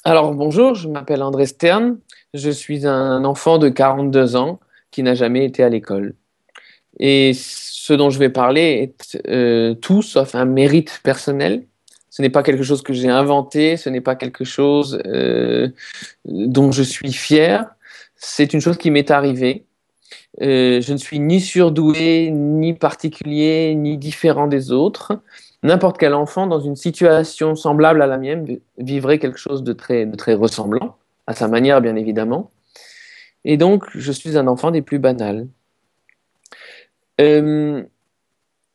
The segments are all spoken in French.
Alors bonjour, je m'appelle André Stern, je suis un enfant de 42 ans qui n'a jamais été à l'école. Et ce dont je vais parler est tout sauf un mérite personnel. Ce n'est pas quelque chose que j'ai inventé, ce n'est pas quelque chose dont je suis fier, c'est une chose qui m'est arrivée. Je ne suis ni surdoué, ni particulier, ni différent des autres. N'importe quel enfant dans une situation semblable à la mienne vivrait quelque chose de très ressemblant, à sa manière bien évidemment. Et donc, je suis un enfant des plus banals. Euh,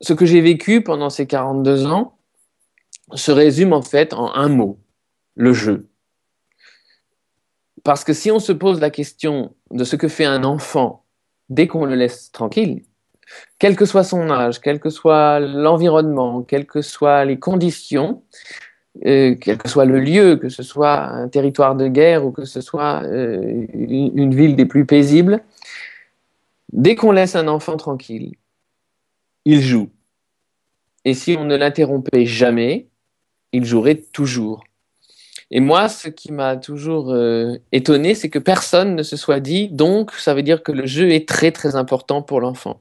Ce que j'ai vécu pendant ces 42 ans se résume en fait en un mot, le jeu. Parce que si on se pose la question de ce que fait un enfant dès qu'on le laisse tranquille, quel que soit son âge, quel que soit l'environnement, quelles que soient les conditions, quel que soit le lieu, que ce soit un territoire de guerre ou que ce soit une ville des plus paisibles, dès qu'on laisse un enfant tranquille, il joue. Et si on ne l'interrompait jamais, il jouerait toujours. Et moi, ce qui m'a toujours étonné, c'est que personne ne se soit dit, donc ça veut dire que le jeu est très très important pour l'enfant.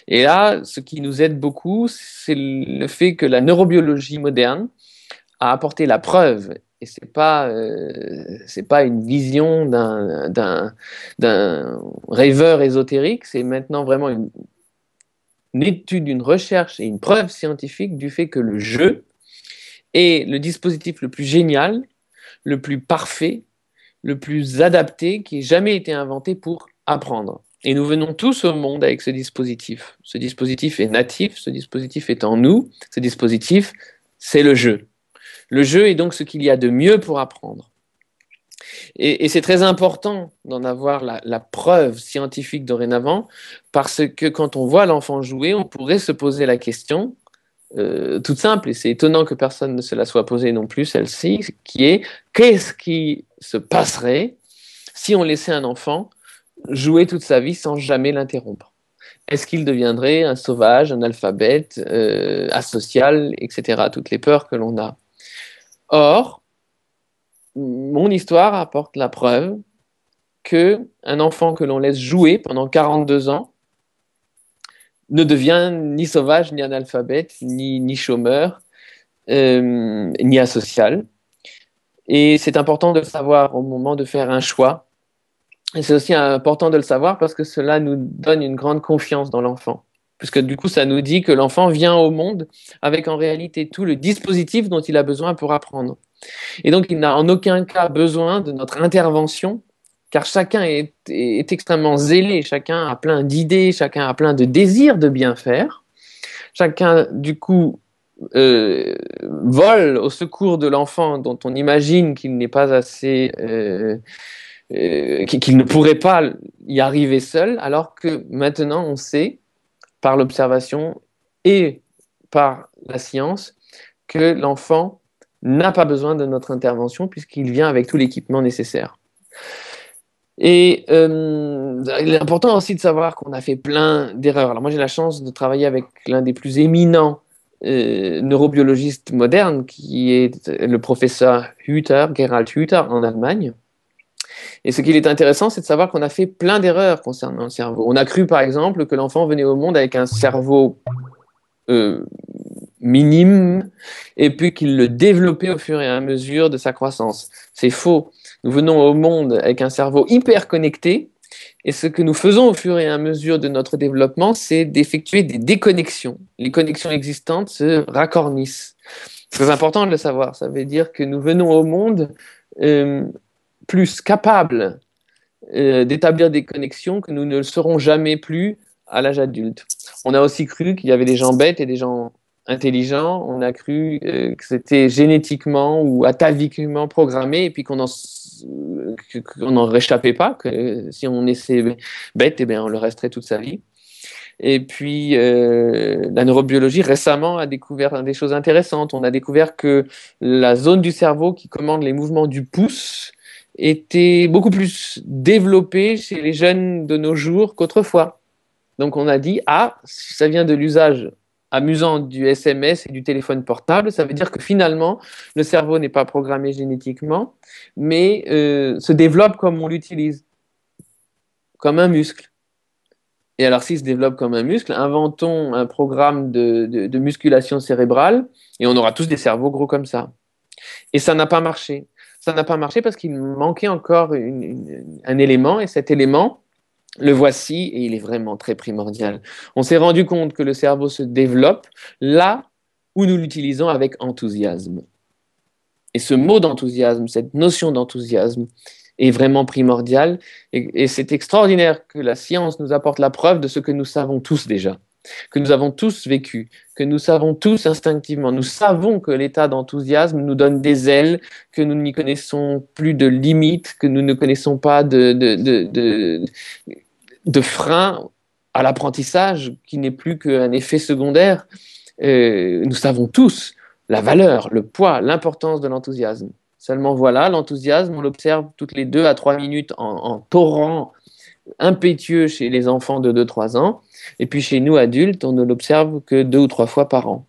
Et là, ce qui nous aide beaucoup, c'est le fait que la neurobiologie moderne a apporté la preuve. Et c'est pas une vision d'un rêveur ésotérique, c'est maintenant vraiment une étude, une recherche et une preuve scientifique du fait que le jeu est le dispositif le plus génial, le plus parfait, le plus adapté qui ait jamais été inventé pour apprendre. Et nous venons tous au monde avec ce dispositif. Ce dispositif est natif, ce dispositif est en nous, ce dispositif, c'est le jeu. Le jeu est donc ce qu'il y a de mieux pour apprendre. Et c'est très important d'en avoir la preuve scientifique dorénavant, parce que quand on voit l'enfant jouer, on pourrait se poser la question, toute simple, et c'est étonnant que personne ne se la soit posée non plus, celle-ci, qui est qu'est-ce qui se passerait si on laissait un enfant jouer toute sa vie sans jamais l'interrompre? Est-ce qu'il deviendrait un sauvage, un alphabète, asocial, etc. Toutes les peurs que l'on a. Or, mon histoire apporte la preuve que un enfant que l'on laisse jouer pendant 42 ans ne devient ni sauvage, ni analphabète, ni chômeur, ni asocial. Et c'est important de le savoir au moment de faire un choix. Et c'est aussi important de le savoir parce que cela nous donne une grande confiance dans l'enfant. Puisque du coup, ça nous dit que l'enfant vient au monde avec en réalité tout le dispositif dont il a besoin pour apprendre. Et donc, il n'a en aucun cas besoin de notre intervention, car chacun est extrêmement zélé, chacun a plein d'idées, chacun a plein de désirs de bien faire. Chacun, du coup, vole au secours de l'enfant dont on imagine qu'il n'est pas assez, qu'il ne pourrait pas y arriver seul, alors que maintenant on sait, par l'observation et par la science, que l'enfant n'a pas besoin de notre intervention puisqu'il vient avec tout l'équipement nécessaire. Et il est important aussi de savoir qu'on a fait plein d'erreurs. Alors moi j'ai la chance de travailler avec l'un des plus éminents neurobiologistes modernes, qui est le professeur Hütter, Gerhard Hütter en Allemagne. Et ce qui est intéressant, c'est de savoir qu'on a fait plein d'erreurs concernant le cerveau. On a cru par exemple que l'enfant venait au monde avec un cerveau euh, minime et puis qu'il le développait au fur et à mesure de sa croissance. C'est faux. Nous venons au monde avec un cerveau hyper connecté et ce que nous faisons au fur et à mesure de notre développement, c'est d'effectuer des déconnexions. Les connexions existantes se racornissent. C'est très important de le savoir. Ça veut dire que nous venons au monde euh, plus capables d'établir des connexions que nous ne le serons jamais plus à l'âge adulte. On a aussi cru qu'il y avait des gens bêtes et des gens intelligents. On a cru que c'était génétiquement ou ataviquement programmé et puis qu'on n'en réchappait pas, que si on naissait bête, eh bien, on le resterait toute sa vie. Et puis, la neurobiologie récemment a découvert des choses intéressantes. On a découvert que la zone du cerveau qui commande les mouvements du pouce était beaucoup plus développée chez les jeunes de nos jours qu'autrefois. Donc on a dit, ah, ça vient de l'usage amusant du SMS et du téléphone portable. Ça veut dire que finalement, le cerveau n'est pas programmé génétiquement, mais se développe comme on l'utilise, comme un muscle. Et alors, s'il se développe comme un muscle, inventons un programme de musculation cérébrale et on aura tous des cerveaux gros comme ça. Et ça n'a pas marché. Ça n'a pas marché parce qu'il manquait encore un élément, et cet élément, le voici, et il est vraiment très primordial. On s'est rendu compte que le cerveau se développe là où nous l'utilisons avec enthousiasme. Et ce mot d'enthousiasme, cette notion d'enthousiasme, est vraiment primordiale. Et c'est extraordinaire que la science nous apporte la preuve de ce que nous savons tous déjà, que nous avons tous vécu, que nous savons tous instinctivement. Nous savons que l'état d'enthousiasme nous donne des ailes, que nous n'y connaissons plus de limites, que nous ne connaissons pas de frein à l'apprentissage qui n'est plus qu'un effet secondaire. Nous savons tous la valeur, le poids, l'importance de l'enthousiasme. Seulement voilà, l'enthousiasme, on l'observe toutes les 2 à 3 minutes en torrent impétueux chez les enfants de 2-3 ans, et puis chez nous adultes, on ne l'observe que 2 ou 3 fois par an.